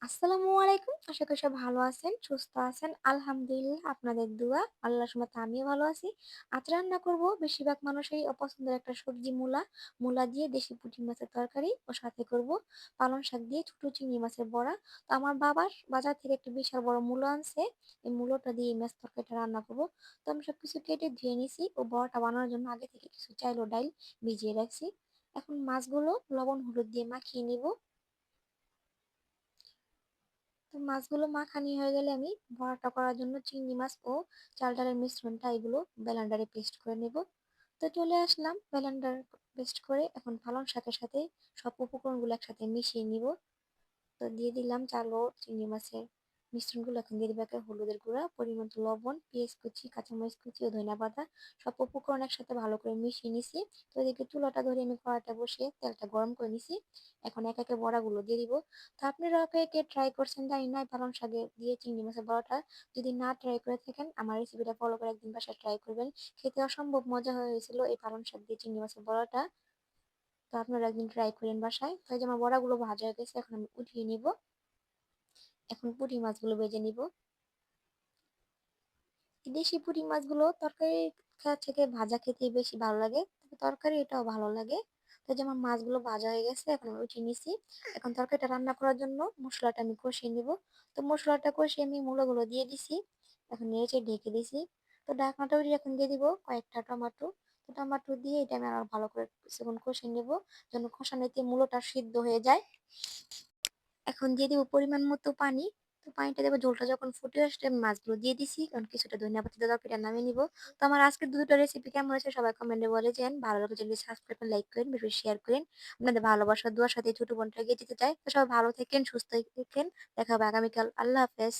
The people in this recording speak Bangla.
আসসালামু আলাইকুম। আশা করি সবাই ভালো আছেন, সুস্থ আছেন। আলহামদুলিল্লাহ আপনাদের দোয়া। আল্লাহর রহমতে আমিও ভালো আছি। আজ রান্না করব বেশিরভাগ মানুষেরই অপছন্দের একটা সবজি মূলা। মূলা দিয়ে দেশি পুঁটি মাছের তরকারি ও সাথে করব পালং শাক দিয়ে ছোট চিংড়ি মাছের বড়া। তো আমার বাবার বাজার থেকে একটা বিশাল বড় মূলো আনছে। এই মূলোটা দিয়ে এই মাছ তরকারিটা রান্না করব। তো আমি সবকিছু কেটে ধুয়ে নিছি ও বড়াটা বানানোর জন্য আগে থেকে কিছু চাইল ও ডাইল ভিজিয়ে রাখছি। এখন মাছগুলো লবণ হলুদ দিয়ে মাখিয়ে নিব। তো মাছগুলো মাখানি হয়ে গেলে আমি ভরাটা করার জন্য চিংড়ি মাছ ও চাল ডালের মিশ্রণটা এগুলো ব্লেন্ডারে পেস্ট করে নেব। তো চলে আসলাম ব্লেন্ডার পেস্ট করে এখন পালং শাকের সাথে সব উপকরণগুলো একসাথে মিশিয়ে নিব। তো দিয়ে দিলাম চাল ও চিংড়ি মাছের মিশ্রণগুলো। এখন দিয়ে দিবে হলুদের গুঁড়া, পরিমাণ মতো লবণ, পেঁয়াজ কুচি, কাঁচামরিচ কুচি ও ধনিয়া পাতা। সব উপকরণ একসাথে ভালো করে মিশিয়ে নিছি। তো এদিকে চুলাটা ধরে আমি কড়াইটা বসিয়ে তেলটা গরম করে নিছি। এখন এক একে বড়াগুলো দিয়ে দিব। তো আপনারা কে ট্রাই করছেন জানি না এই পালং শাকে দিয়ে চিংড়ি মাছের বড়াটা। যদি না ট্রাই করে থাকেন আমার রেসিপিটা ফলো করে একদিন বাসায় ট্রাই করবেন। খেতে অসম্ভব মজা হয়েছিল এই পালং শাক দিয়ে চিংড়ি মাছের বড়াটা। তো আপনারা একদিন ট্রাই করেন বাসায়। তো এই যে আমার বড়াগুলো ভাজা হয়ে গেছে, এখন আমি উঠিয়ে নিব। এখন পুঁটি মাছগুলো ভেজে নিব। দেশি পুঁটি মাছগুলো তরকারি খাওয়ার থেকে ভাজা খেতে বেশি ভালো লাগে, তবে তরকারি এটাও ভালো লাগে। তো যেমন মাছগুলো ভাজা হয়ে গেছে, এখন আমি উঠিয়ে নিছি। এখন তরকারিটা রান্না করার জন্য মশলাটা আমি কষিয়ে নিব। তো মশলাটা কষিয়ে আমি মূলাগুলো দিয়ে দিছি। এখন নেড়ে ঢেকে দিছি। তো ঢাকনাটা উঠিয়ে এখন দিয়ে দিব কয়েকটা টমেটো। তো টমেটো দিয়ে এটা আমি আরো ভালো করে কিছুক্ষণ কষিয়ে নেব, যেন কষানোতে মূলোটা সিদ্ধ হয়ে যায়। এখন দিয়ে দিব পরিমাণ মতো পানি। তো পানিটা দেবো, ঝোলটা যখন ফুটে আসবে আমি মাছগুলো দিয়ে দিছি, কারণ কিছুটা ধনিয়া পাতা দিয়ে তরকারিটা নামিয়ে নিব। তো আমার আজকের দুটো রেসিপি কেমন হয়েছে সবাই কমেন্টে বলে যান। ভালো লাগলে যদি সাবস্ক্রাইব করেন, লাইক করেন, ভিডিও শেয়ার করেন। আপনাদের ভালোবাসা দোয়ার সাথে ছোট বোনটা এগিয়ে যেতে চাই। তো সবাই ভালো থাকেন, সুস্থ থাকেন। দেখা হবে আগামীকাল। আল্লাহ হাফেজ।